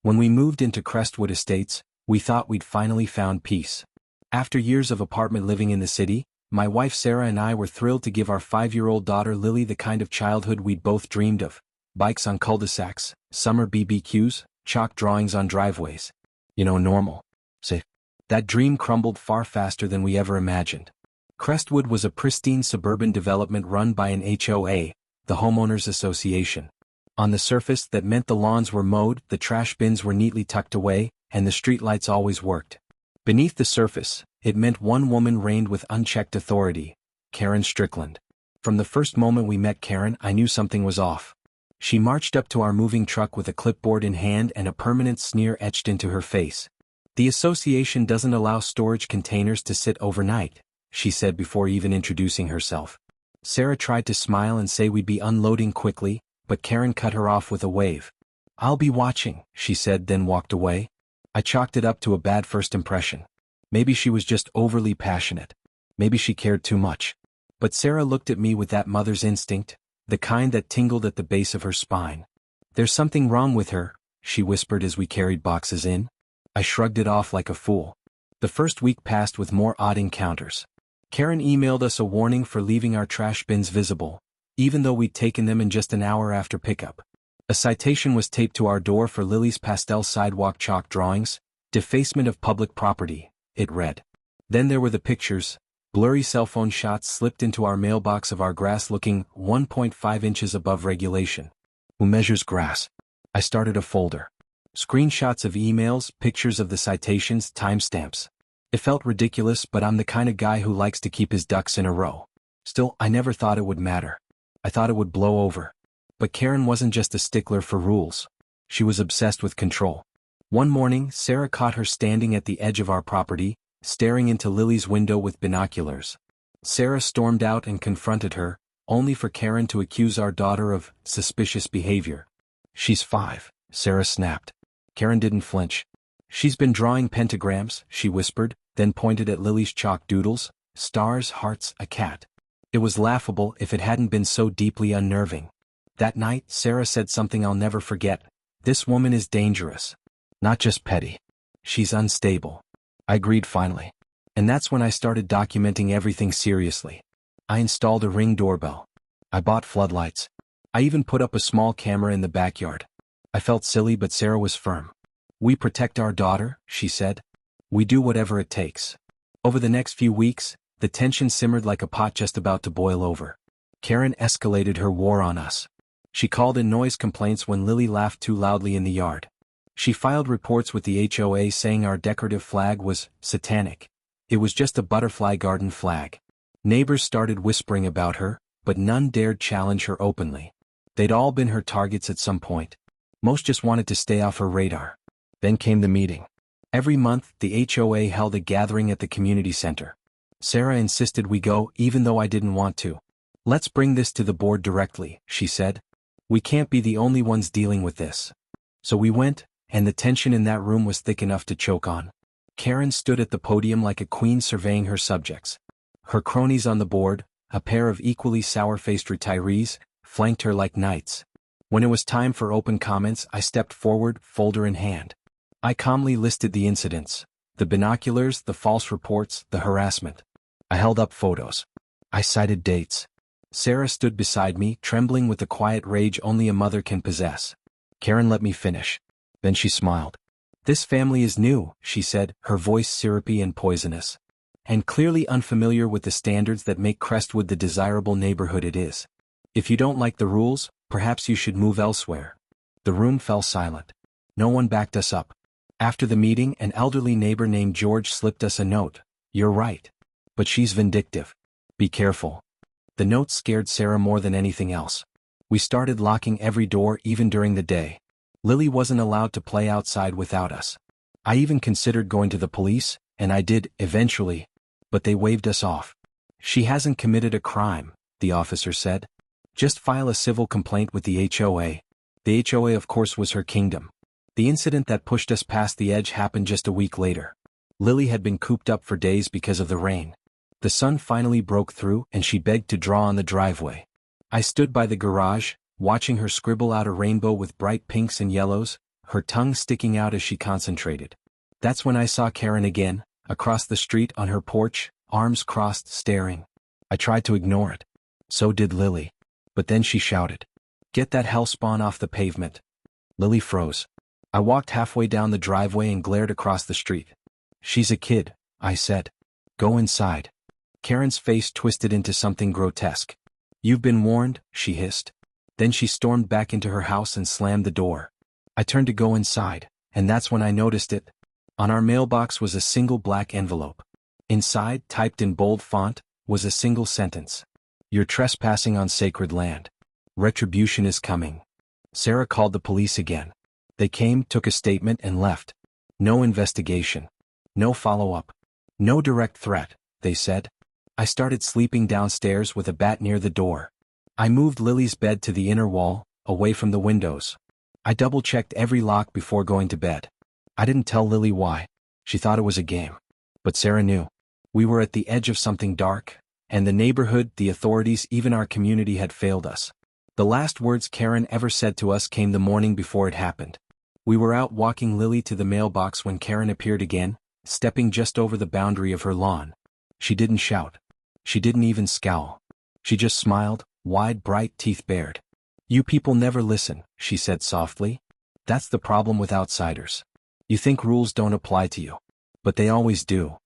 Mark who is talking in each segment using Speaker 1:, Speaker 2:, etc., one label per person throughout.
Speaker 1: When we moved into Crestwood Estates, we thought we'd finally found peace. After years of apartment living in the city, my wife Sarah and I were thrilled to give our 5-year-old daughter Lily the kind of childhood we'd both dreamed of: bikes on cul-de-sacs, summer BBQs, chalk drawings on driveways. Normal. Say, that dream crumbled far faster than we ever imagined. Crestwood was a pristine suburban development run by an HOA, the Homeowners Association. On the surface, that meant the lawns were mowed, the trash bins were neatly tucked away, and the streetlights always worked. Beneath the surface, it meant one woman reigned with unchecked authority: Karen Strickland. From the first moment we met Karen, I knew something was off. She marched up to our moving truck with a clipboard in hand and a permanent sneer etched into her face. "The association doesn't allow storage containers to sit overnight," she said before even introducing herself. Sarah tried to smile and say we'd be unloading quickly, but Karen cut her off with a wave. "I'll be watching," she said, then walked away. I chalked it up to a bad first impression. Maybe she was just overly passionate. Maybe she cared too much. But Sarah looked at me with that mother's instinct, the kind that tingled at the base of her spine. "There's something wrong with her," she whispered as we carried boxes in. I shrugged it off like a fool. The first week passed with more odd encounters. Karen emailed us a warning for leaving our trash bins visible, even though we'd taken them in just an hour after pickup. A citation was taped to our door for Lily's pastel sidewalk chalk drawings: "Defacement of public property," it read. Then there were the pictures. Blurry cell phone shots slipped into our mailbox of our grass looking 1.5 inches above regulation. Who measures grass? I started a folder. Screenshots of emails, pictures of the citations, timestamps. It felt ridiculous, but I'm the kind of guy who likes to keep his ducks in a row. Still, I never thought it would matter. I thought it would blow over. But Karen wasn't just a stickler for rules. She was obsessed with control. One morning, Sarah caught her standing at the edge of our property, staring into Lily's window with binoculars. Sarah stormed out and confronted her, only for Karen to accuse our daughter of suspicious behavior. "She's 5, Sarah snapped. Karen didn't flinch. "She's been drawing pentagrams," she whispered, then pointed at Lily's chalk doodles: stars, hearts, a cat. It was laughable if it hadn't been so deeply unnerving. That night, Sarah said something I'll never forget: "This woman is dangerous. Not just petty. She's unstable." I agreed finally. And that's when I started documenting everything seriously. I installed a Ring doorbell. I bought floodlights. I even put up a small camera in the backyard. I felt silly, but Sarah was firm. "We protect our daughter," she said. "We do whatever it takes." Over the next few weeks, the tension simmered like a pot just about to boil over. Karen escalated her war on us. She called in noise complaints when Lily laughed too loudly in the yard. She filed reports with the HOA saying our decorative flag was satanic. It was just a butterfly garden flag. Neighbors started whispering about her, but none dared challenge her openly. They'd all been her targets at some point. Most just wanted to stay off her radar. Then came the meeting. Every month, the HOA held a gathering at the community center. Sarah insisted we go, even though I didn't want to. "Let's bring this to the board directly," she said. "We can't be the only ones dealing with this." So we went, and the tension in that room was thick enough to choke on. Karen stood at the podium like a queen surveying her subjects. Her cronies on the board, a pair of equally sour-faced retirees, flanked her like knights. When it was time for open comments, I stepped forward, folder in hand. I calmly listed the incidents: the binoculars, the false reports, the harassment. I held up photos. I cited dates. Sarah stood beside me, trembling with the quiet rage only a mother can possess. Karen let me finish. Then she smiled. "This family is new," she said, her voice syrupy and poisonous, "and clearly unfamiliar with the standards that make Crestwood the desirable neighborhood it is. If you don't like the rules, perhaps you should move elsewhere." The room fell silent. No one backed us up. After the meeting, an elderly neighbor named George slipped us a note: "You're right. But she's vindictive. Be careful." The note scared Sarah more than anything else. We started locking every door even during the day. Lily wasn't allowed to play outside without us. I even considered going to the police, and I did, eventually, but they waved us off. "She hasn't committed a crime," the officer said. "Just file a civil complaint with the HOA." The HOA, of course, was her kingdom. The incident that pushed us past the edge happened just a week later. Lily had been cooped up for days because of the rain. The sun finally broke through, and she begged to draw on the driveway. I stood by the garage, watching her scribble out a rainbow with bright pinks and yellows, her tongue sticking out as she concentrated. That's when I saw Karen again, across the street on her porch, arms crossed, staring. I tried to ignore it. So did Lily. But then she shouted, "Get that hellspawn off the pavement." Lily froze. I walked halfway down the driveway and glared across the street. "She's a kid," I said. "Go inside." Karen's face twisted into something grotesque. "You've been warned," she hissed. Then she stormed back into her house and slammed the door. I turned to go inside, and that's when I noticed it. On our mailbox was a single black envelope. Inside, typed in bold font, was a single sentence. "You're trespassing on sacred land. Retribution is coming." Sarah called the police again. They came, took a statement, and left. No investigation. No follow-up. No direct threat, they said. I started sleeping downstairs with a bat near the door. I moved Lily's bed to the inner wall, away from the windows. I double-checked every lock before going to bed. I didn't tell Lily why. She thought it was a game. But Sarah knew. We were at the edge of something dark, and the neighborhood, the authorities, even our community had failed us. The last words Karen ever said to us came the morning before it happened. We were out walking Lily to the mailbox when Karen appeared again, stepping just over the boundary of her lawn. She didn't shout. She didn't even scowl. She just smiled, wide, bright teeth bared. "You people never listen," she said softly. "That's the problem with outsiders. You think rules don't apply to you. But they always do."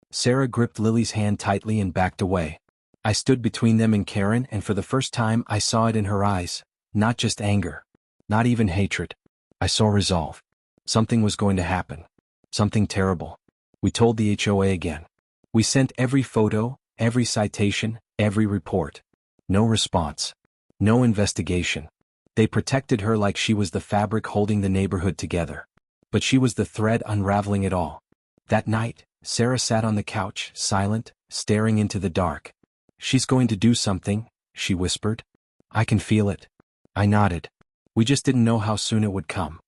Speaker 1: Sarah gripped Lily's hand tightly and backed away. I stood between them and Karen, and for the first time I saw it in her eyes. Not just anger. Not even hatred. I saw resolve. Something was going to happen. Something terrible. We told the HOA again. We sent every photo, every citation, every report. No response. No investigation. They protected her like she was the fabric holding the neighborhood together. But she was the thread unraveling it all. That night, Sarah sat on the couch, silent, staring into the dark. "She's going to do something," she whispered. "I can feel it." I nodded. We just didn't know how soon it would come.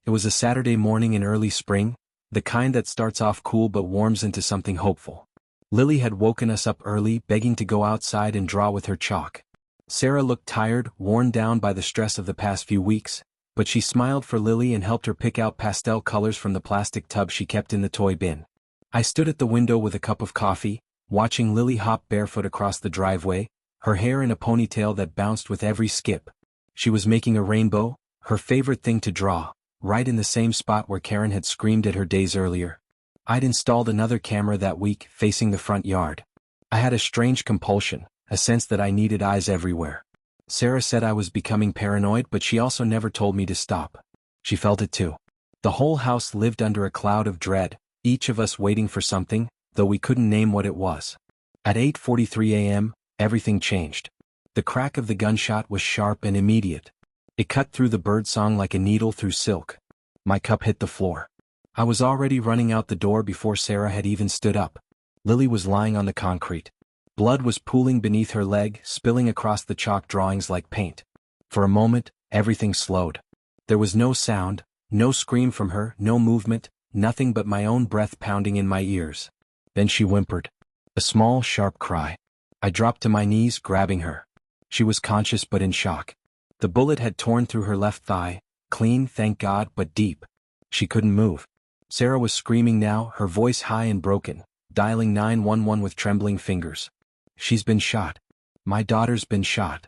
Speaker 1: It was a Saturday morning in early spring, the kind that starts off cool but warms into something hopeful. Lily had woken us up early, begging to go outside and draw with her chalk. Sarah looked tired, worn down by the stress of the past few weeks, but she smiled for Lily and helped her pick out pastel colors from the plastic tub she kept in the toy bin. I stood at the window with a cup of coffee, watching Lily hop barefoot across the driveway, her hair in a ponytail that bounced with every skip. She was making a rainbow, her favorite thing to draw, right in the same spot where Karen had screamed at her days earlier. I'd installed another camera that week, facing the front yard. I had a strange compulsion, a sense that I needed eyes everywhere. Sarah said I was becoming paranoid, but she also never told me to stop. She felt it too. The whole house lived under a cloud of dread, each of us waiting for something, though we couldn't name what it was. At 8:43 a.m., everything changed. The crack of the gunshot was sharp and immediate. It cut through the birdsong like a needle through silk. My cup hit the floor. I was already running out the door before Sarah had even stood up. Lily was lying on the concrete. Blood was pooling beneath her leg, spilling across the chalk drawings like paint. For a moment, everything slowed. There was no sound, no scream from her, no movement, nothing but my own breath pounding in my ears. Then she whimpered. A small, sharp cry. I dropped to my knees, grabbing her. She was conscious but in shock. The bullet had torn through her left thigh, clean, thank God, but deep. She couldn't move. Sarah was screaming now, her voice high and broken, dialing 911 with trembling fingers. "She's been shot. My daughter's been shot."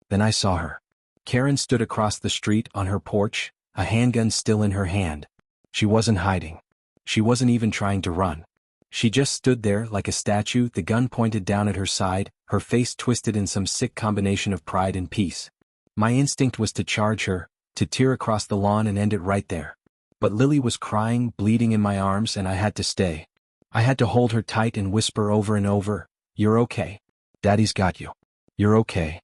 Speaker 1: Then I saw her. Karen stood across the street on her porch, a handgun still in her hand. She wasn't hiding. She wasn't even trying to run. She just stood there like a statue, the gun pointed down at her side, her face twisted in some sick combination of pride and peace. My instinct was to charge her, to tear across the lawn and end it right there. But Lily was crying, bleeding in my arms, and I had to stay. I had to hold her tight and whisper over and over, "You're okay. Daddy's got you. You're okay."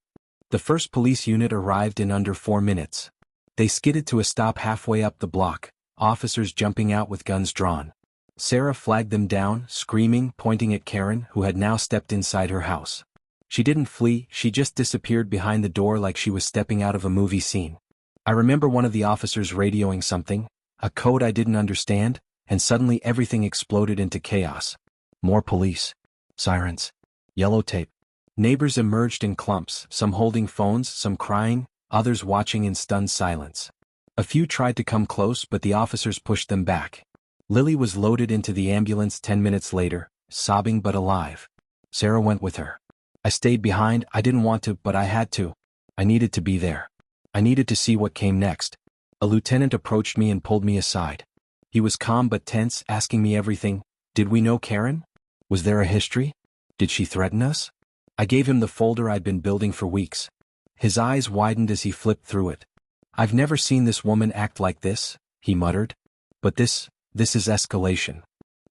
Speaker 1: The first police unit arrived in under 4 minutes. They skidded to a stop halfway up the block, officers jumping out with guns drawn. Sarah flagged them down, screaming, pointing at Karen, who had now stepped inside her house. She didn't flee, she just disappeared behind the door like she was stepping out of a movie scene. I remember one of the officers radioing something, a code I didn't understand, and suddenly everything exploded into chaos. More police. Sirens. Yellow tape. Neighbors emerged in clumps, some holding phones, some crying, others watching in stunned silence. A few tried to come close but the officers pushed them back. Lily was loaded into the ambulance 10 minutes later, sobbing but alive. Sarah went with her. I stayed behind. I didn't want to, but I had to. I needed to be there. I needed to see what came next. A lieutenant approached me and pulled me aside. He was calm but tense, asking me everything. Did we know Karen? Was there a history? Did she threaten us? I gave him the folder I'd been building for weeks. His eyes widened as he flipped through it. I've never seen this woman act like this, he muttered. But this is escalation.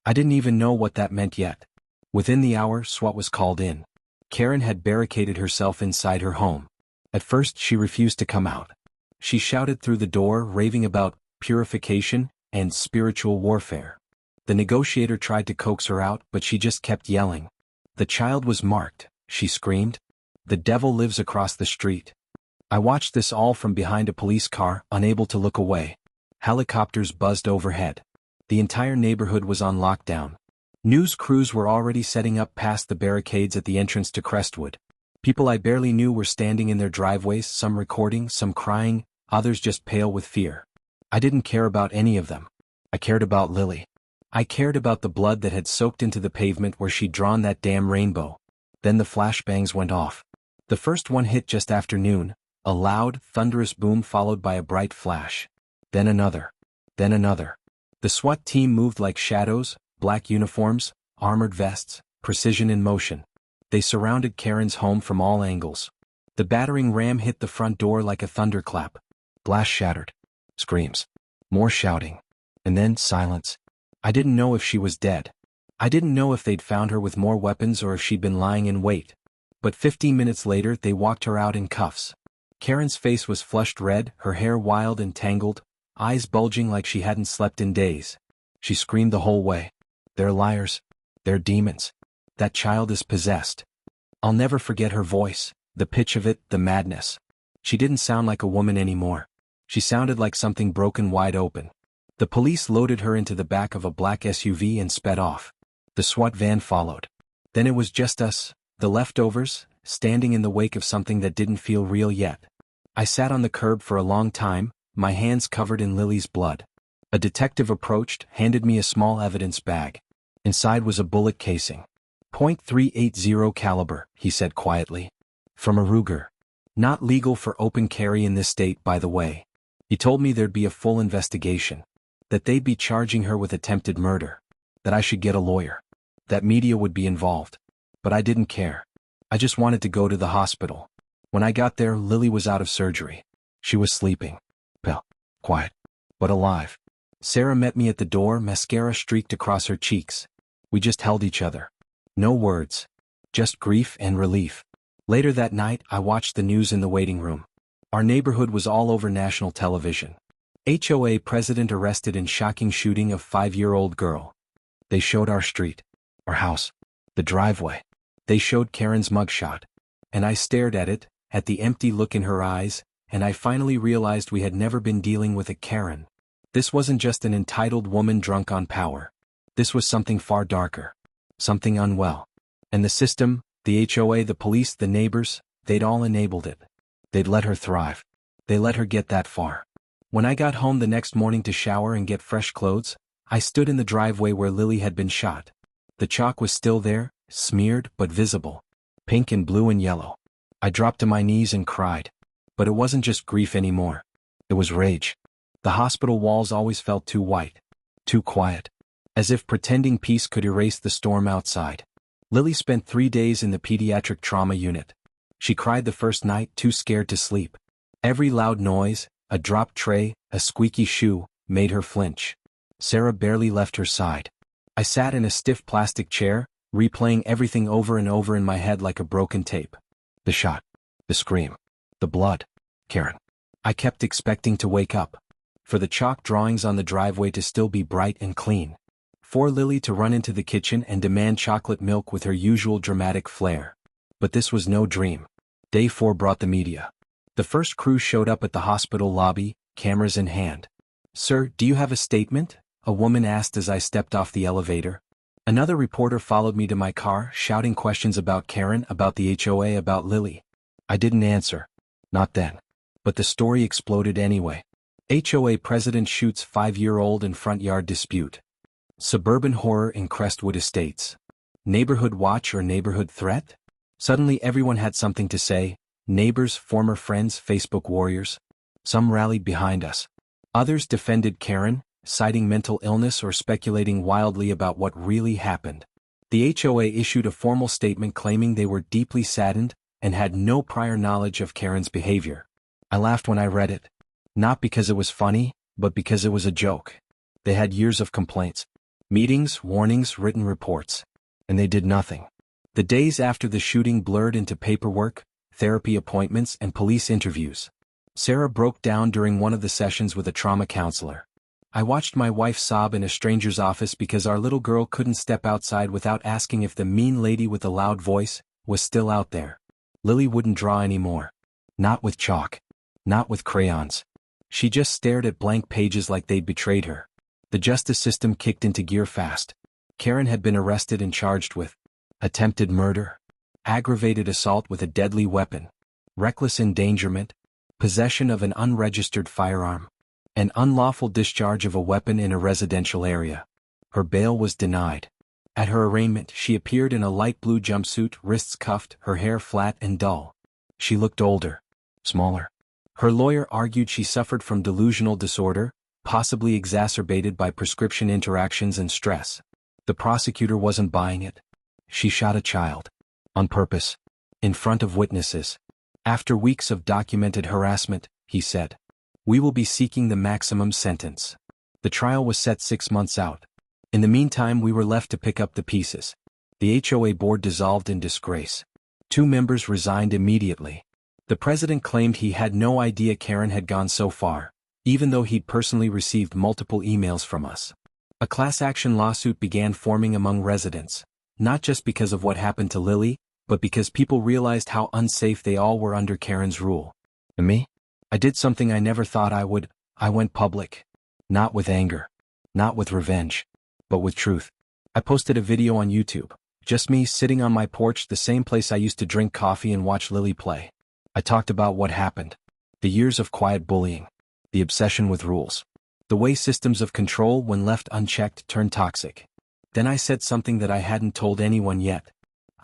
Speaker 1: I didn't even know what that meant yet. Within the hour, SWAT was called in. Karen had barricaded herself inside her home. At first she refused to come out. She shouted through the door, raving about purification and spiritual warfare. The negotiator tried to coax her out, but she just kept yelling. The child was marked, she screamed. The devil lives across the street. I watched this all from behind a police car, unable to look away. Helicopters buzzed overhead. The entire neighborhood was on lockdown. News crews were already setting up past the barricades at the entrance to Crestwood. People I barely knew were standing in their driveways, some recording, some crying, others just pale with fear. I didn't care about any of them. I cared about Lily. I cared about the blood that had soaked into the pavement where she'd drawn that damn rainbow. Then the flashbangs went off. The first one hit just after noon, a loud, thunderous boom followed by a bright flash. Then another. Then another. The SWAT team moved like shadows, black uniforms, armored vests, precision in motion. They surrounded Karen's home from all angles. The battering ram hit the front door like a thunderclap. Glass shattered. Screams. More shouting. And then silence. I didn't know if she was dead. I didn't know if they'd found her with more weapons or if she'd been lying in wait. But 15 minutes later they walked her out in cuffs. Karen's face was flushed red, her hair wild and tangled, eyes bulging like she hadn't slept in days. She screamed the whole way. They're liars. They're demons. That child is possessed. I'll never forget her voice, the pitch of it, the madness. She didn't sound like a woman anymore. She sounded like something broken wide open. The police loaded her into the back of a black SUV and sped off. The SWAT van followed. Then it was just us, the leftovers, standing in the wake of something that didn't feel real yet. I sat on the curb for a long time, my hands covered in Lily's blood. A detective approached, handed me a small evidence bag. Inside was a bullet casing. .380 caliber, he said quietly. From a Ruger. Not legal for open carry in this state, by the way. He told me there'd be a full investigation. That they'd be charging her with attempted murder. That I should get a lawyer. That media would be involved. But I didn't care. I just wanted to go to the hospital. When I got there, Lily was out of surgery. She was sleeping. Pale. Quiet. But alive. Sarah met me at the door, mascara streaked across her cheeks. We just held each other. No words. Just grief and relief. Later that night, I watched the news in the waiting room. Our neighborhood was all over national television. HOA president arrested in shocking shooting of 5-year-old girl. They showed our street. Our house. The driveway. They showed Karen's mugshot. And I stared at it, at the empty look in her eyes, and I finally realized we had never been dealing with a Karen. This wasn't just an entitled woman drunk on power. This was something far darker. Something unwell. And the system, the HOA, the police, the neighbors, they'd all enabled it. They'd let her thrive. They let her get that far. When I got home the next morning to shower and get fresh clothes, I stood in the driveway where Lily had been shot. The chalk was still there, smeared but visible. Pink and blue and yellow. I dropped to my knees and cried. But it wasn't just grief anymore. It was rage. The hospital walls always felt too white. Too quiet. As if pretending peace could erase the storm outside. Lily spent 3 days in the pediatric trauma unit. She cried the first night, too scared to sleep. Every loud noise, a dropped tray, a squeaky shoe, made her flinch. Sarah barely left her side. I sat in a stiff plastic chair, replaying everything over and over in my head like a broken tape. The shot. The scream. The blood. Karen. I kept expecting to wake up. For the chalk drawings on the driveway to still be bright and clean. For Lily to run into the kitchen and demand chocolate milk with her usual dramatic flair. But this was no dream. Day 4 brought the media. The first crew showed up at the hospital lobby, cameras in hand. "Sir, do you have a statement?" a woman asked as I stepped off the elevator. Another reporter followed me to my car, shouting questions about Karen, about the HOA, about Lily. I didn't answer. Not then. But the story exploded anyway. HOA president shoots 5-year-old in front yard dispute. Suburban horror in Crestwood Estates. Neighborhood watch or neighborhood threat? Suddenly everyone had something to say. Neighbors, former friends, Facebook warriors. Some rallied behind us. Others defended Karen, citing mental illness or speculating wildly about what really happened. The HOA issued a formal statement claiming they were deeply saddened and had no prior knowledge of Karen's behavior. I laughed when I read it. Not because it was funny, but because it was a joke. They had years of complaints, meetings, warnings, written reports. And they did nothing. The days after the shooting blurred into paperwork, therapy appointments, and police interviews. Sarah broke down during one of the sessions with a trauma counselor. I watched my wife sob in a stranger's office because our little girl couldn't step outside without asking if the mean lady with the loud voice was still out there. Lily wouldn't draw anymore. Not with chalk. Not with crayons. She just stared at blank pages like they'd betrayed her. The justice system kicked into gear fast. Karen had been arrested and charged with attempted murder, aggravated assault with a deadly weapon, reckless endangerment, possession of an unregistered firearm, and unlawful discharge of a weapon in a residential area. Her bail was denied. At her arraignment, she appeared in a light blue jumpsuit, wrists cuffed, her hair flat and dull. She looked older, smaller. Her lawyer argued she suffered from delusional disorder, possibly exacerbated by prescription interactions and stress. The prosecutor wasn't buying it. She shot a child. On purpose. In front of witnesses. After weeks of documented harassment, he said, "We will be seeking the maximum sentence." The trial was set 6 months out. In the meantime, we were left to pick up the pieces. The HOA board dissolved in disgrace. 2 members resigned immediately. The president claimed he had no idea Karen had gone so far, even though he'd personally received multiple emails from us. A class action lawsuit began forming among residents, not just because of what happened to Lily, but because people realized how unsafe they all were under Karen's rule. And me? I did something I never thought I would. I went public. Not with anger. Not with revenge. But with truth. I posted a video on YouTube. Just me sitting on my porch, the same place I used to drink coffee and watch Lily play. I talked about what happened. The years of quiet bullying. The obsession with rules. The way systems of control, when left unchecked, turn toxic. Then I said something that I hadn't told anyone yet.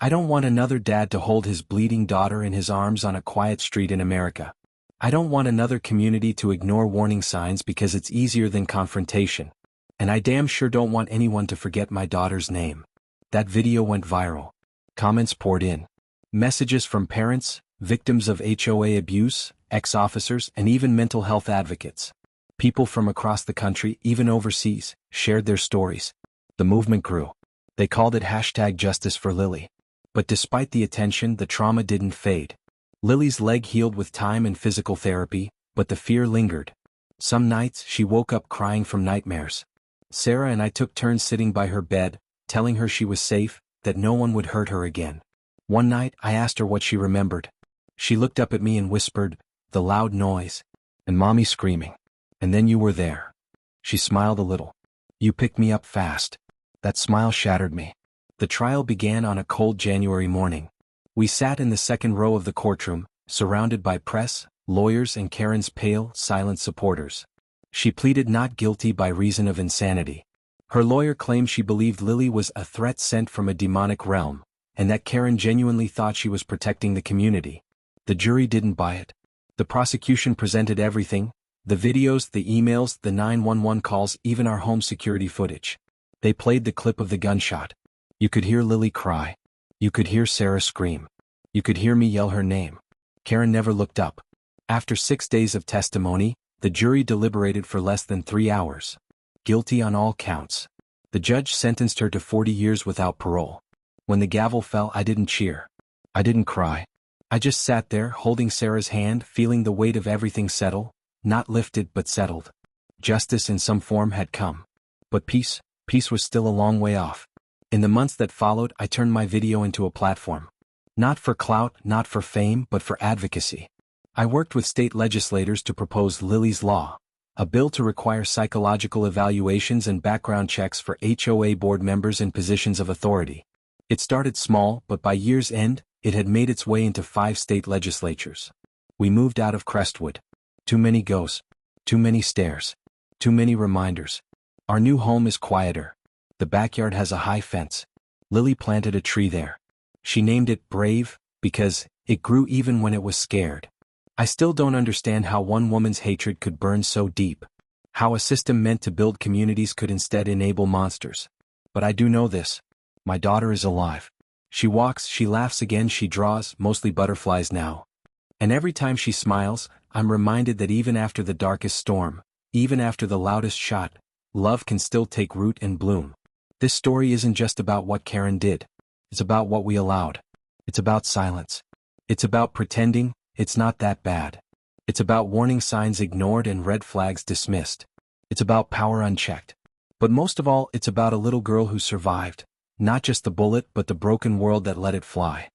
Speaker 1: I don't want another dad to hold his bleeding daughter in his arms on a quiet street in America. I don't want another community to ignore warning signs because it's easier than confrontation. And I damn sure don't want anyone to forget my daughter's name. That video went viral. Comments poured in. Messages from parents, victims of HOA abuse, ex-officers, and even mental health advocates. People from across the country, even overseas, shared their stories. The movement grew. They called it #JusticeForLily. But despite the attention, the trauma didn't fade. Lily's leg healed with time and physical therapy, but the fear lingered. Some nights, she woke up crying from nightmares. Sarah and I took turns sitting by her bed, telling her she was safe, that no one would hurt her again. One night, I asked her what she remembered. She looked up at me and whispered, "The loud noise. And Mommy screaming. And then you were there." She smiled a little. "You picked me up fast." That smile shattered me. The trial began on a cold January morning. We sat in the second row of the courtroom, surrounded by press, lawyers, and Karen's pale, silent supporters. She pleaded not guilty by reason of insanity. Her lawyer claimed she believed Lily was a threat sent from a demonic realm, and that Karen genuinely thought she was protecting the community. The jury didn't buy it. The prosecution presented everything: the videos, the emails, the 911 calls, even our home security footage. They played the clip of the gunshot. You could hear Lily cry. You could hear Sarah scream. You could hear me yell her name. Karen never looked up. After 6 days of testimony, the jury deliberated for less than 3 hours. Guilty on all counts. The judge sentenced her to 40 years without parole. When the gavel fell, I didn't cheer. I didn't cry. I just sat there, holding Sarah's hand, feeling the weight of everything settle, not lifted but settled. Justice in some form had come. But peace was still a long way off. In the months that followed, I turned my video into a platform. Not for clout, not for fame, but for advocacy. I worked with state legislators to propose Lily's Law, a bill to require psychological evaluations and background checks for HOA board members in positions of authority. It started small, but by year's end, it had made its way into 5 state legislatures. We moved out of Crestwood. Too many ghosts. Too many stairs. Too many reminders. Our new home is quieter. The backyard has a high fence. Lily planted a tree there. She named it Brave, because it grew even when it was scared. I still don't understand how one woman's hatred could burn so deep. How a system meant to build communities could instead enable monsters. But I do know this. My daughter is alive. She walks, she laughs again, she draws, mostly butterflies now. And every time she smiles, I'm reminded that even after the darkest storm, even after the loudest shot, love can still take root and bloom. This story isn't just about what Karen did. It's about what we allowed. It's about silence. It's about pretending it's not that bad. It's about warning signs ignored and red flags dismissed. It's about power unchecked. But most of all, it's about a little girl who survived, not just the bullet but the broken world that let it fly.